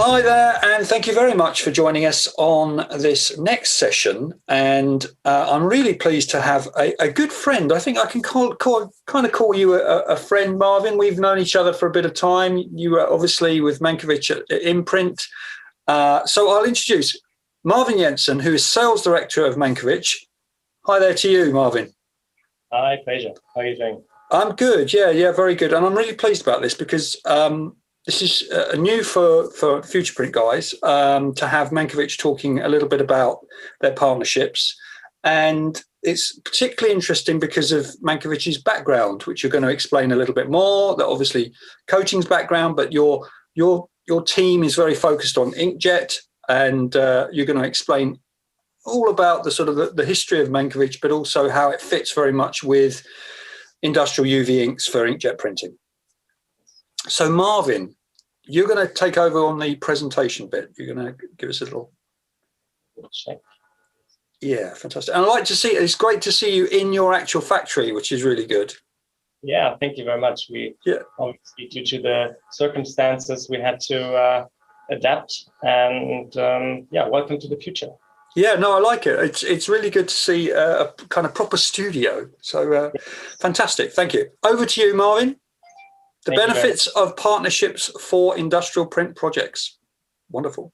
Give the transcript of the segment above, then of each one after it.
Hi there, and thank you very much for joining us on this next session. And I'm really pleased to have a good friend. I think I can kind of call you a friend, Marvin. We've known each other for a bit of time. You were obviously with Mankiewicz at Imprint. So I'll introduce Marvin Jensen, who is Sales Director of Mankiewicz. Hi there to you, Marvin. Hi, pleasure. How are you doing? I'm good. Yeah, very good. And I'm really pleased about this because this is new for Futureprint guys to have Mankiewicz talking a little bit about their partnerships. And it's particularly interesting because of Mankiewicz's background, which you're going to explain a little bit more. That obviously coaching's background, but your team is very focused on inkjet, and you're going to explain all about the sort of the history of Mankiewicz, but also how it fits very much with industrial UV inks for inkjet printing. So Marvin, you're going to take over on the presentation bit. You're going to give us a little check. Yeah, fantastic. And I'd like to see, it's great to see you in your actual factory, which is really good. Yeah, thank you very much. Obviously, due to the circumstances, we had to adapt, and welcome to the future. Yeah, no, I like it. It's really good to see a kind of proper studio. So fantastic. Thank you. Over to you, Marvin. The benefits of partnerships for industrial print projects. Wonderful.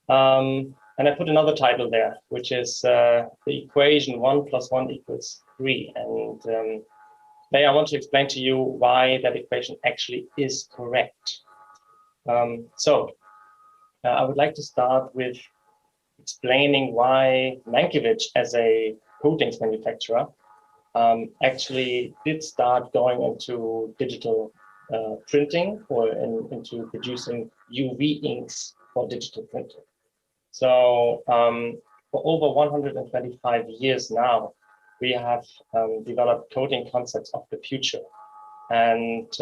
And I put another title there, which is the equation 1 + 1 = 3. And today I want to explain to you why that equation actually is correct. I would like to start with explaining why Mankiewicz, as a coatings manufacturer, actually did start going into digital printing or into producing UV inks for digital printing. So for over 125 years now, we have developed coating concepts of the future. And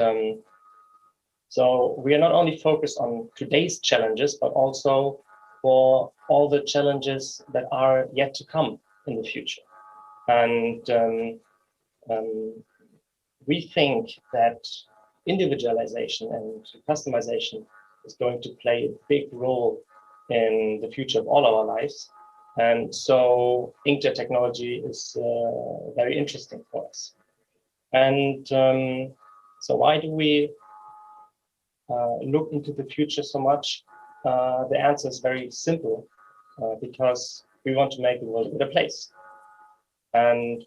so we are not only focused on today's challenges, but also for all the challenges that are yet to come in the future. And we think that individualization and customization is going to play a big role in the future of all our lives. And so inkjet technology is very interesting for us. And so why do we look into the future so much? The answer is very simple, because we want to make the world a better place. And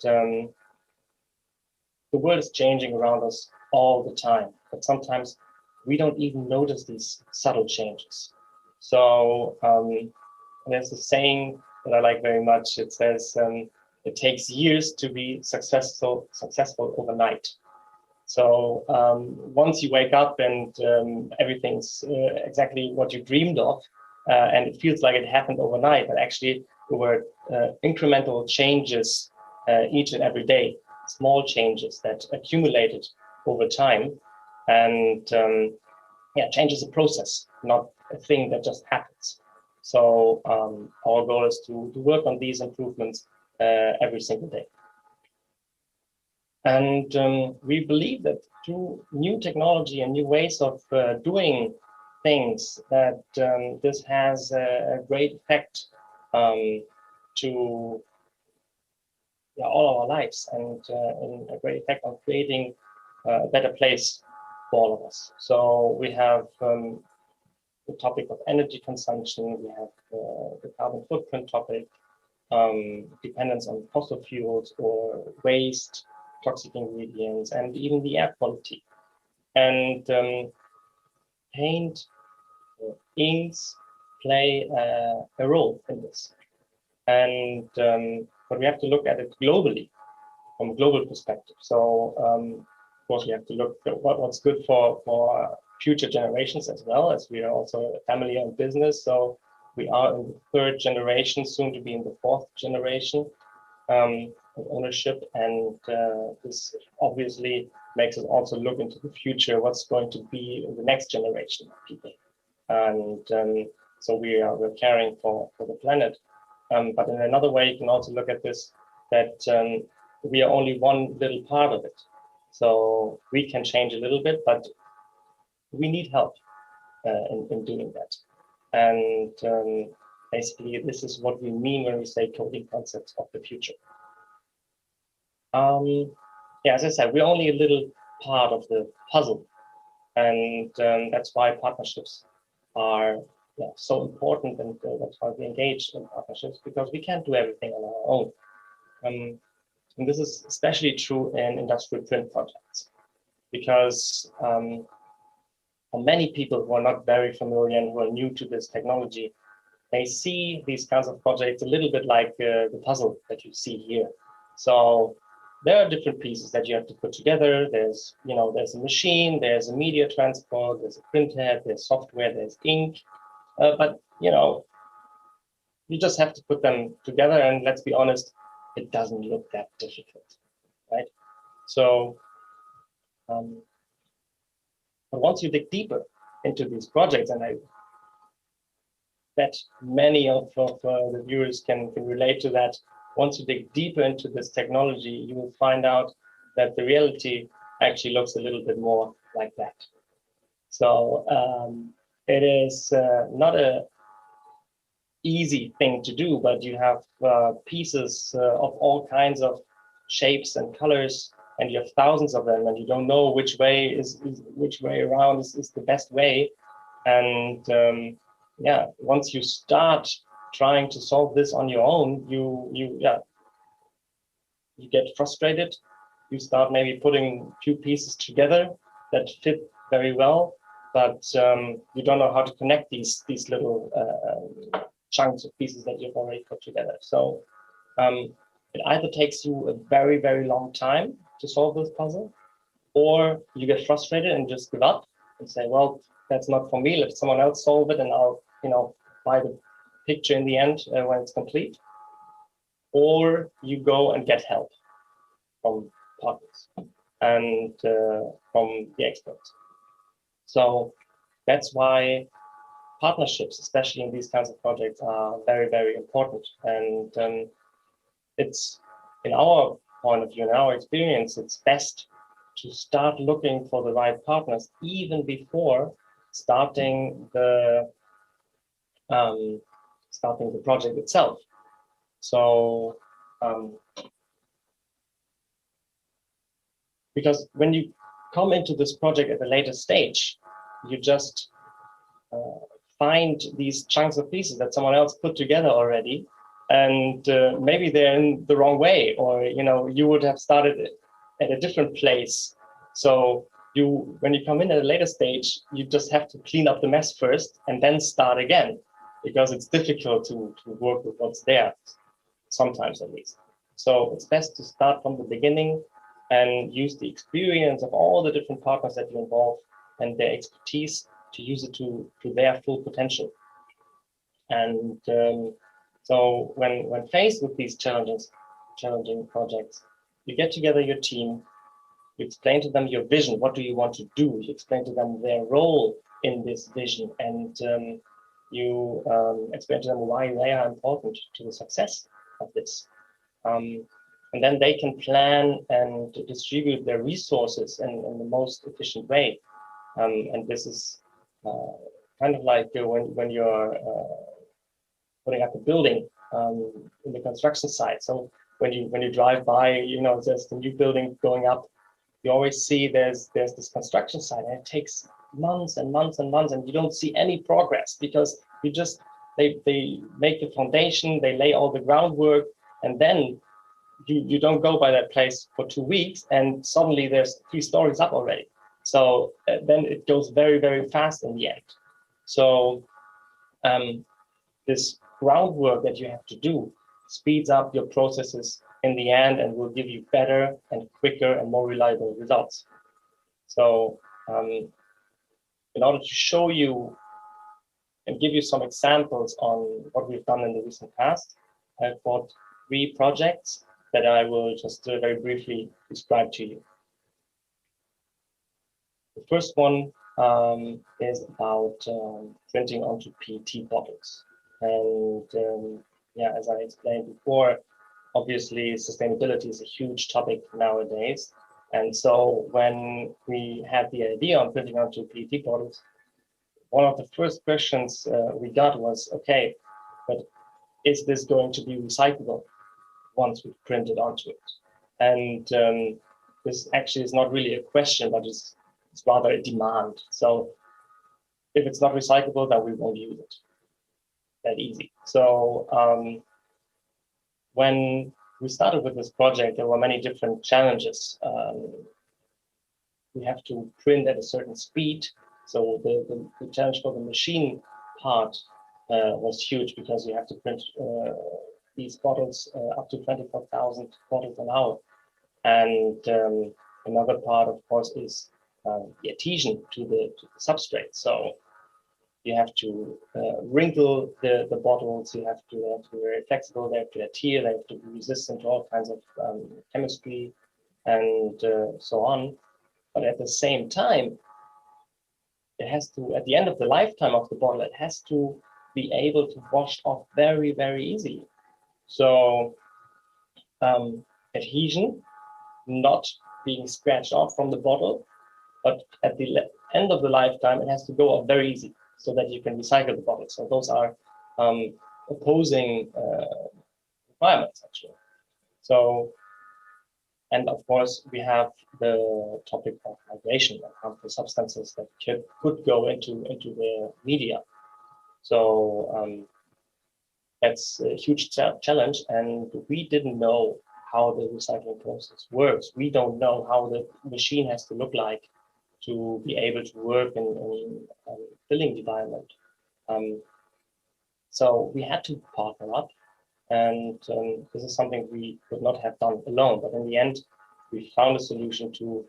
the world is changing around us all the time, but sometimes we don't even notice these subtle changes. So there's a saying that I like very much. It says, it takes years to be successful overnight. So once you wake up and everything's exactly what you dreamed of, and it feels like it happened overnight, but actually there were incremental changes each and every day, small changes that accumulated over time. And change is a process, not a thing that just happens. So our goal is to work on these improvements every single day. And we believe that through new technology and new ways of doing things, that this has a great effect to all our lives, and a great effect on creating a better place for all of us. So we have the topic of energy consumption, we have the carbon footprint topic, dependence on fossil fuels or waste, toxic ingredients, and even the air quality. And paint, inks play a role in this. And but we have to look at it globally, from a global perspective. So of course we have to look at what's good for future generations, as well as we are also a family-owned business. So we are in the 3rd generation, soon to be in the 4th generation of ownership, and this obviously makes us also look into the future, what's going to be in the next generation of people. And so we're caring for the planet. But in another way, you can also look at this, that we are only one little part of it. So we can change a little bit, but we need help. in doing that. And basically, this is what we mean when we say coding concepts of the future. Yeah, as I said, we're only a little part of the puzzle, and that's why partnerships are so important, and that's why we engage in partnerships, because we can't do everything on our own. And this is especially true in industrial print projects, because for many people who are not very familiar and who are new to this technology, they see these kinds of projects a little bit like the puzzle that you see here. So there are different pieces that you have to put together. There's a machine, there's a media transport, there's a printhead, there's software, there's ink. But you just have to put them together, and let's be honest, it doesn't look that difficult, right? So, but once you dig deeper into these projects, and I bet many of the viewers can relate to that, once you dig deeper into this technology, you will find out that the reality actually looks a little bit more like that. So it is not a easy thing to do, but you have pieces of all kinds of shapes and colors, and you have thousands of them, and you don't know which way around is the best way. And yeah, once you start trying to solve this on your own, you get frustrated. You start maybe putting a few pieces together that fit very well, but you don't know how to connect these little chunks of pieces that you've already put together. So it either takes you a very, very long time to solve this puzzle, or you get frustrated and just give up and say, well, that's not for me, let someone else solve it, and I'll buy the picture in the end when it's complete. Or you go and get help from partners and from the experts. So that's why partnerships, especially in these kinds of projects, are very, very important. And it's, in our point of view, in our experience, it's best to start looking for the right partners even before starting the project itself. So because when you come into this project at a later stage, you just find these chunks of pieces that someone else put together already, and maybe they're in the wrong way, or you would have started at a different place. So when you come in at a later stage, you just have to clean up the mess first and then start again, because it's difficult to work with what's there, sometimes at least. So it's best to start from the beginning and use the experience of all the different partners that you involve and their expertise to use it to their full potential. And so when faced with these challenging projects, you get together your team, you explain to them your vision, what do you want to do? You explain to them their role in this vision, and you explain to them why they are important to the success of this. And then they can plan and distribute their resources in the most efficient way. And this is kind of like when you're putting up a building in the construction site. So when you drive by, there's the new building going up. You always see there's this construction site, and it takes months and months and months, and you don't see any progress, because they make the foundation, they lay all the groundwork, and then you don't go by that place for 2 weeks, and suddenly there's 3 stories up already. So then it goes very, very fast in the end. So this groundwork that you have to do speeds up your processes in the end and will give you better and quicker and more reliable results. So in order to show you and give you some examples on what we've done in the recent past, I've brought 3 projects that I will just very briefly describe to you. The first one is about printing onto PET bottles. And yeah, as I explained before, obviously sustainability is a huge topic nowadays. And so when we had the idea on printing onto PET bottles, one of the first questions we got was, okay, but is this going to be recyclable once we print it onto it? And this actually is not really a question, but it's rather a demand. So if it's not recyclable, then we won't use it. That easy. So when we started with this project, there were many different challenges. We have to print at a certain speed. So the challenge for the machine part was huge, because you have to print these bottles up to 24,000 bottles an hour. And another part, of course, is the adhesion to the substrate. So you have to wrinkle the bottles, you have to be very flexible, they have to adhere, they have to be resistant to all kinds of chemistry and so on. But at the same time, it has to, at the end of the lifetime of the bottle, it has to be able to wash off very, very easily. So adhesion, not being scratched off from the bottle, but at the end of the lifetime, it has to go off very easy, so that you can recycle the bottle. So those are opposing requirements, actually. So, and of course, we have the topic of migration and harmful substances that could go into the media. So that's a huge challenge, and we didn't know how the recycling process works. We don't know how the machine has to look like to be able to work in a filling environment. So we had to partner up, and this is something we could not have done alone. But in the end, we found a solution to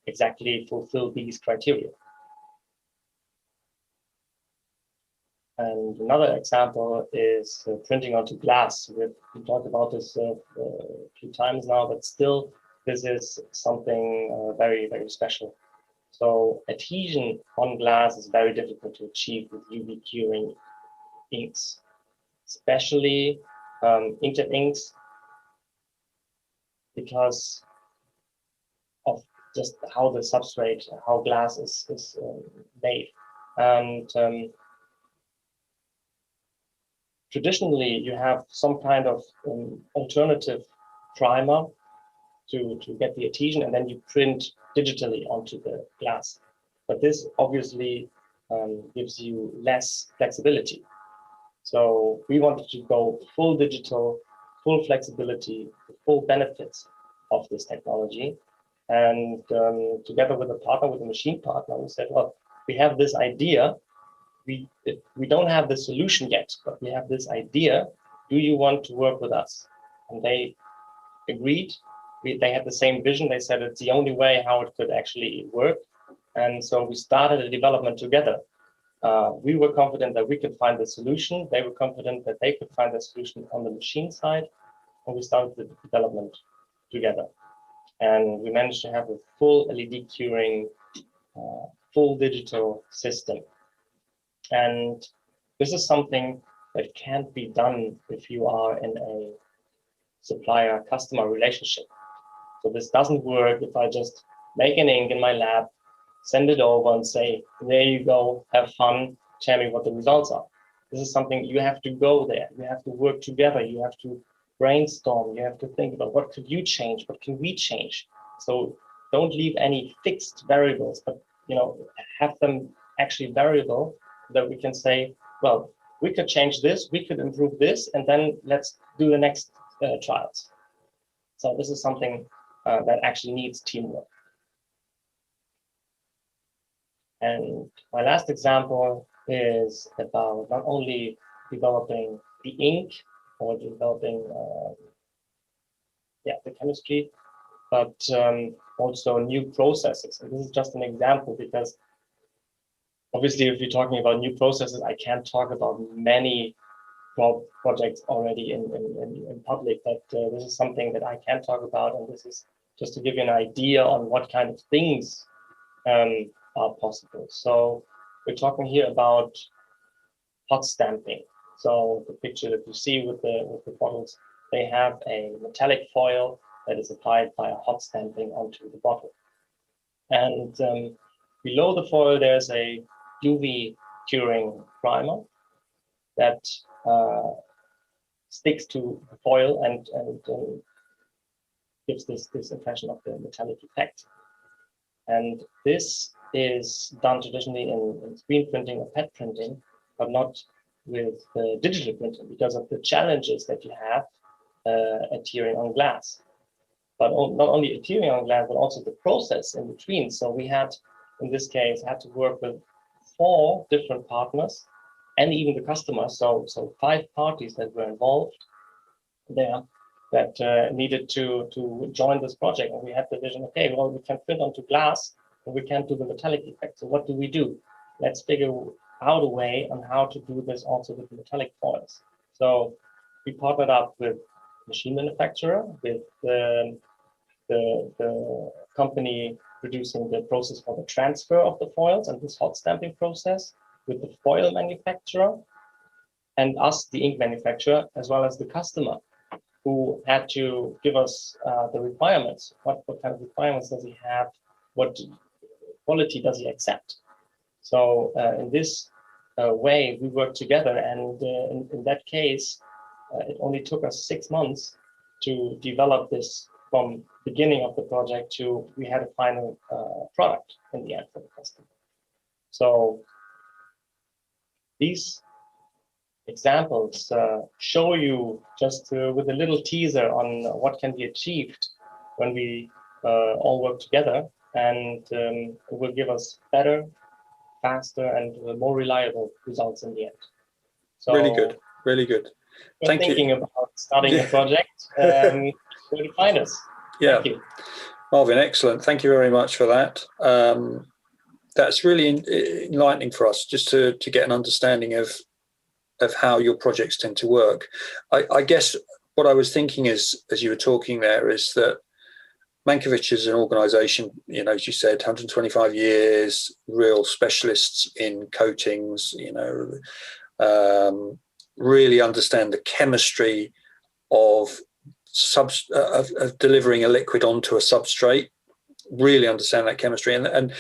exactly fulfill these criteria. And another example is printing onto glass. We talked about this a few times now, but still, this is something very, very special. So adhesion on glass is very difficult to achieve with UV curing inks, especially inkjet inks, because of just how the substrate, how glass is made. And traditionally, you have some kind of alternative primer to get the adhesion, and then you print digitally onto the glass. But this obviously gives you less flexibility. So we wanted to go full digital, full flexibility, the full benefits of this technology. And together with a partner, with a machine partner, we said, well, we have this idea. We don't have the solution yet, but we have this idea. Do you want to work with us? And they agreed. They had the same vision. They said it's the only way how it could actually work. And so we started a development together. We were confident that we could find the solution. They were confident that they could find the solution on the machine side. And we started the development together. And we managed to have a full LED curing, full digital system. And this is something that can't be done if you are in a supplier-customer relationship. So this doesn't work if I just make an ink in my lab, send it over and say, there you go, have fun, tell me what the results are. This is something you have to go there. You have to work together. You have to brainstorm. You have to think about what could you change? What can we change? So don't leave any fixed variables, but have them actually variable, that we can say, well, we could change this, we could improve this, and then let's do the next trials. So this is something that actually needs teamwork. And my last example is about not only developing the ink or developing the chemistry, but also new processes. And this is just an example, because obviously, if you're talking about new processes, I can't talk about many projects already in public, but this is something that I can talk about, and this is just to give you an idea on what kind of things are possible. So we're talking here about hot stamping. So the picture that you see with the bottles, they have a metallic foil that is applied by a hot stamping onto the bottle. And below the foil, there's a UV curing primer that sticks to the foil and gives this impression of the metallic effect. And this is done traditionally in screen printing or PET printing, but not with digital printing because of the challenges that you have adhering on glass. But not only adhering on glass, but also the process in between. So we had, in this case, had to work with 4 different partners and even the customers. So 5 parties that were involved there that needed to join this project. And we had the vision, okay, well, we can print onto glass, but we can't do the metallic effect. So what do we do? Let's figure out a way on how to do this also with the metallic foils. So we partnered up with machine manufacturer, with the company producing the process for the transfer of the foils and this hot stamping process, with the foil manufacturer, and us, the ink manufacturer, as well as the customer, who had to give us the requirements. What kind of requirements does he have? What quality does he accept? So in this way, we worked together, and in that case, it only took us 6 months to develop this from beginning of the project to we had a final product in the end for the customer. So these examples show you just with a little teaser on what can be achieved when we all work together, and it will give us better, faster, and more reliable results in the end. So really good, really good. Thank you. Thinking about starting a project, where to find us. Yeah, thank you. Marvin, excellent. Thank you very much for that. That's really enlightening for us, just to get an understanding of how your projects tend to work. I guess what I was thinking is, as you were talking there, is that Mankiewicz is an organisation, you know, as you said, 125 years, real specialists in coatings, you know, really understand the chemistry of delivering a liquid onto a substrate, really understand that chemistry. And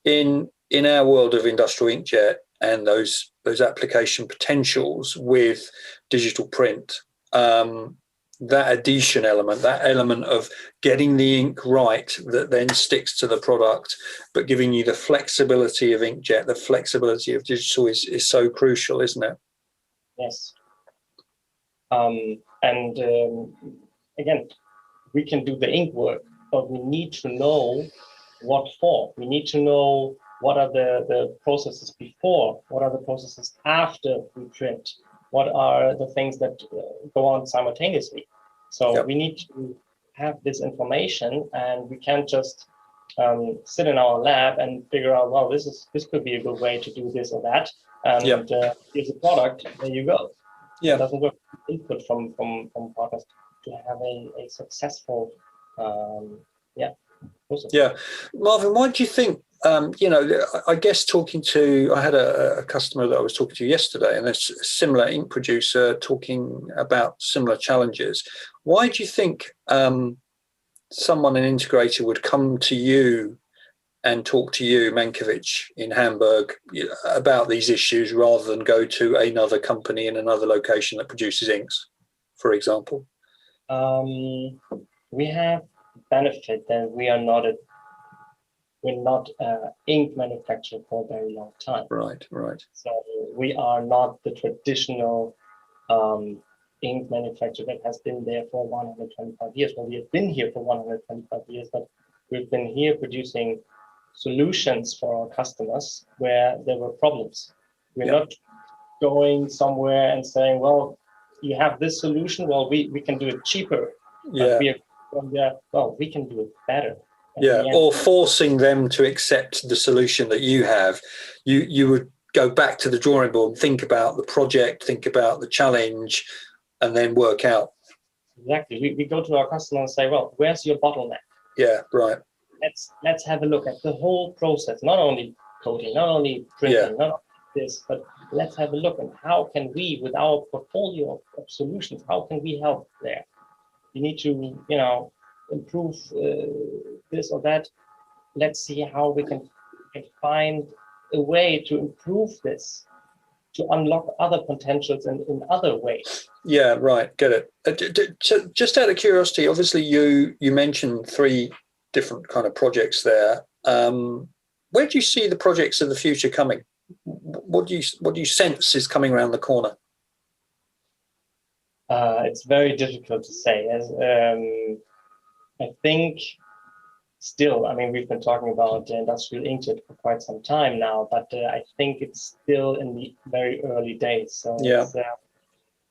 in our world of industrial inkjet and those application potentials with digital print, that adhesion element, that element of getting the ink right that then sticks to the product, but giving you the flexibility of inkjet, the flexibility of digital is so crucial, isn't it? Yes. Again, we can do the ink work, but we need to know what for. We need to know what are the processes before, what are the processes after we print, what are the things that go on simultaneously. So yep. We need to have this information, and we can't just sit in our lab and figure out, well, this could be a good way to do this or that, and yep. Here's a product, there you go. Yeah. It doesn't work. Input from partners to have a successful process. Yeah, Marvin, why do you think? You know, I guess I had a customer that I was talking to yesterday, and a similar ink producer talking about similar challenges. Why do you think someone, an integrator, would come to you and talk to you, Mankiewicz, in Hamburg, about these issues rather than go to another company in another location that produces inks, for example? We have benefit that we're not ink manufacturer for a very long time. Right. So we are not the traditional ink manufacturer that has been there for 125 years. Well, we have been here for 125 years, but we've been here producing solutions for our customers where there were problems. We're yep. not going somewhere and saying, well, you have this solution, well, we can do it cheaper. Yeah. We can do it better. Yeah, or forcing them to accept the solution that you have. You would go back to the drawing board and think about the project, think about the challenge, and then work out. Exactly. We go to our customer and say, well, where's your bottleneck? Yeah, right. Let's have a look at the whole process, not only coating, not only printing, not only this, but let's have a look at how can we, with our portfolio of solutions, how can we help there? You need to, improve this or that. Let's see how we can find a way to improve this to unlock other potentials in other ways. Yeah, right. Get it. Just out of curiosity, obviously you mentioned 3 different kind of projects there. Where do you see the projects of the future coming? What do you sense is coming around the corner? It's very difficult to say. I think still, I mean, we've been talking about industrial inkjet for quite some time now, but I think it's still in the very early days. So Yeah.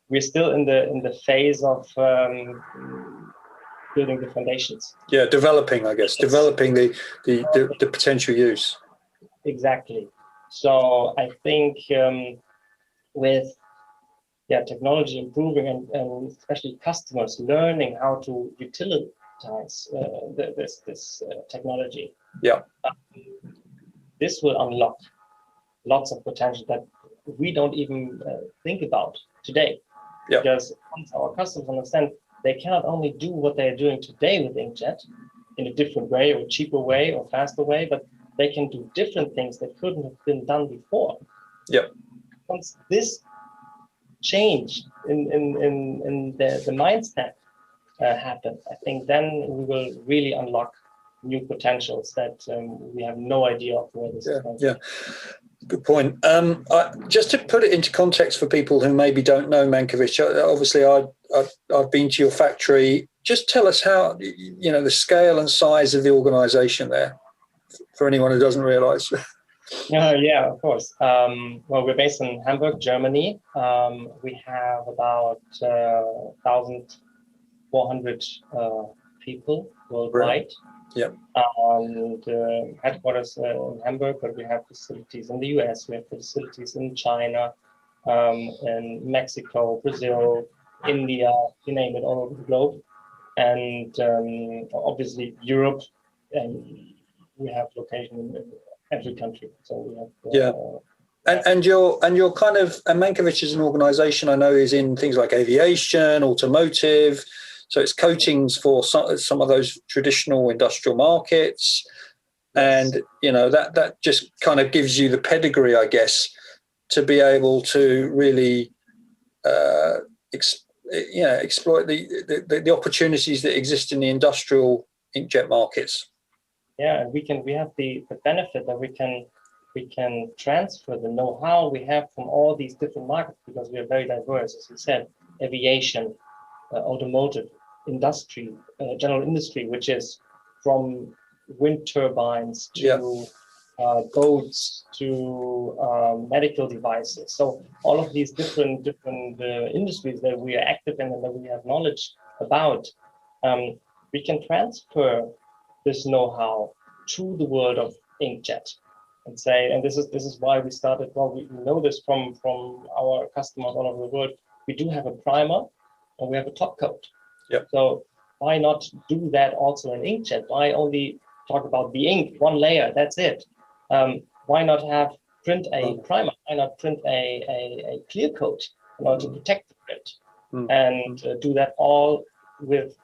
We're still in the phase of building the foundations. Yeah, developing, I guess, developing the potential use. Exactly. So I think with technology improving and especially customers learning how to utilize this technology, this will unlock lots of potential that we don't even think about today. Yeah. Because once our customers understand they cannot only do what they're doing today with inkjet in a different way or cheaper way or faster way, but they can do different things that couldn't have been done before. Yeah. Once this change in the mindset happen, I think then we will really unlock new potentials that we have no idea of where this is going. Yeah. Good point. Just to put it into context for people who maybe don't know Mankiewicz, obviously I've been to your factory. Just tell us how, the scale and size of the organisation there, for anyone who doesn't realise. Yeah, of course. Well, we're based in Hamburg, Germany. We have about 1,400 people worldwide. Yeah. And headquarters in Hamburg, but we have facilities in the US, we have facilities in China, in Mexico, Brazil, India, you name it, all over the globe. And obviously Europe, and we have location in every country. So we have And your kind of, and Mankiewicz as an organisation, I know, is in things like aviation, automotive. So it's coatings for some of those traditional industrial markets. Yes. And, that just kind of gives you the pedigree, I guess, to be able to really exploit the opportunities that exist in the industrial inkjet markets. Yeah, and we have the benefit that we can transfer the know-how we have from all these different markets, because we are very diverse, as you said, aviation, automotive, industry, general industry, which is from wind turbines to boats to medical devices. So all of these different industries that we are active in and that we have knowledge about, we can transfer this know-how to the world of inkjet and say, and this is why we started. Well, we know this from our customers all over the world. We do have a primer and we have a top coat. Yep. So why not do that also in inkjet? Why only talk about the ink, one layer, that's it? Why not print a primer? Why not print a clear coat in order to protect the print? And do that all with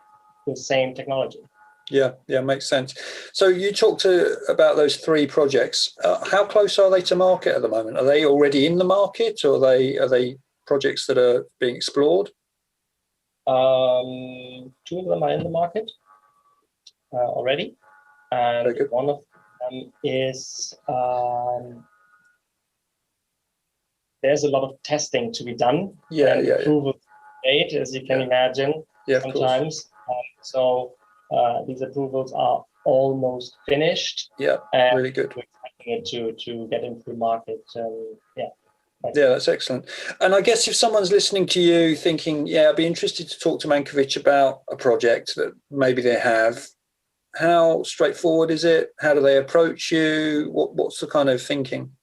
the same technology. Yeah, makes sense. So you talked about those 3 projects. How close are they to market at the moment? Are they already in the market, or are they projects that are being explored? 2 of them are in the market already, and one of them is there's a lot of testing to be done. Approval date, as you can imagine, sometimes. So these approvals are almost finished. Yeah, really good. We're expecting it to get into the market. Yeah, that's excellent. And I guess if someone's listening to you thinking, I'd be interested to talk to Mankiewicz about a project that maybe they have, how straightforward is it? How do they approach you? What's the kind of thinking?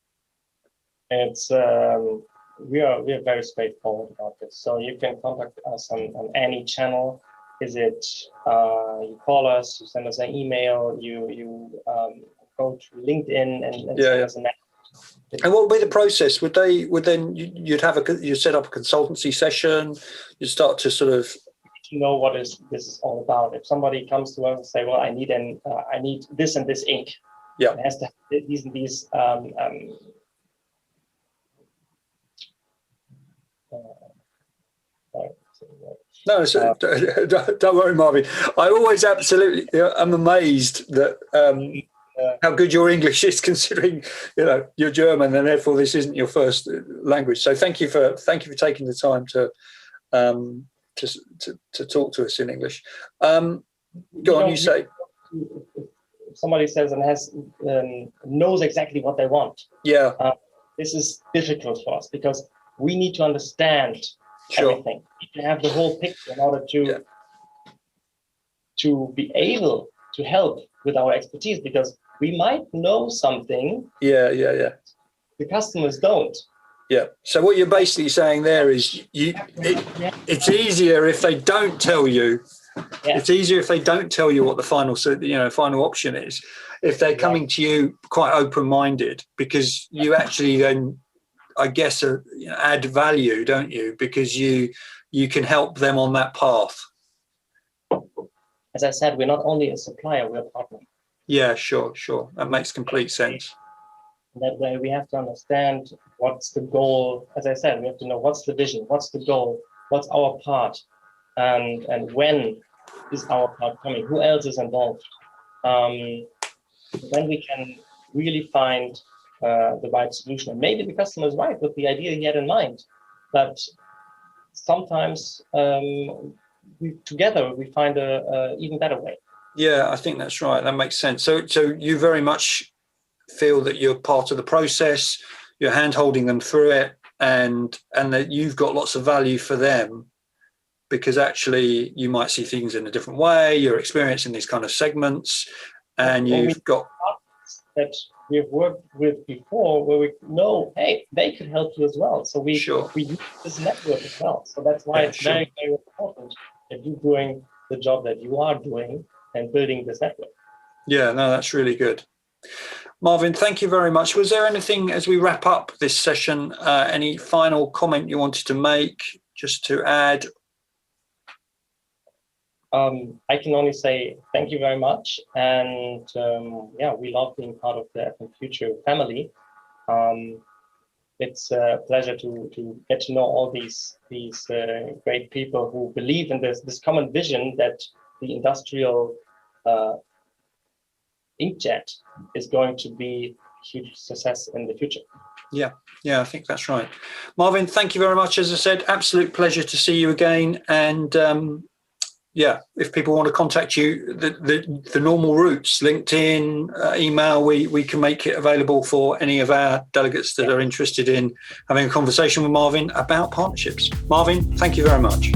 It's we are very straightforward about this. So you can contact us on any channel. Is it you call us, you send us an email, you go to LinkedIn and send us a message. And what would be the process? You'd set up a consultancy session, you start to sort of know what this is all about. If somebody comes to us and say, well, I need this and this ink. It has to have these and these No, so, don't worry, Marvin. I always absolutely am amazed that how good your English is, considering you're German, and therefore this isn't your first language. So thank you for taking the time to talk to us in English. Go on, you say. If somebody says and knows exactly what they want. Yeah. This is difficult for us because we need to understand everything. We need to have the whole picture in order to be able to help with our expertise, because we might know something. Yeah. The customers don't. Yeah. So what you're basically saying there is it's easier if they don't tell you. Yeah. It's easier if they don't tell you what the final option is, if they're coming to you quite open-minded, because you actually then, I guess, add value, don't you? Because you can help them on that path. As I said, we're not only a supplier, we're a partner. Yeah, sure. That makes complete sense. That way we have to understand what's the goal. As I said, we have to know what's the vision, what's the goal, what's our part, and when is our part coming, who else is involved. Then we can really find the right solution. And maybe the customer is right with the idea he had in mind, but sometimes together we find a even better way. Yeah, I think that's right. That makes sense. So you very much feel that you're part of the process, you're hand-holding them through it, and that you've got lots of value for them, because actually you might see things in a different way, you're experiencing these kind of segments, and you've got that we've worked with before where we know, hey, they could help you as well. So we use this network as well. So that's why it's very, very important that you're doing the job that you are doing and building this network. Yeah, no, that's really good. Marvin, thank you very much. Was there anything, as we wrap up this session, any final comment you wanted to make, just to add? I can only say thank you very much, and we love being part of the FM Future family. It's a pleasure to get to know all these great people who believe in this common vision that the industrial inkjet is going to be a huge success in the future. Yeah, I think that's right. Marvin, thank you very much. As I said, absolute pleasure to see you again, and if people want to contact you, the normal routes, LinkedIn, email, we can make it available for any of our delegates that are interested in having a conversation with Marvin about partnerships. Marvin, thank you very much.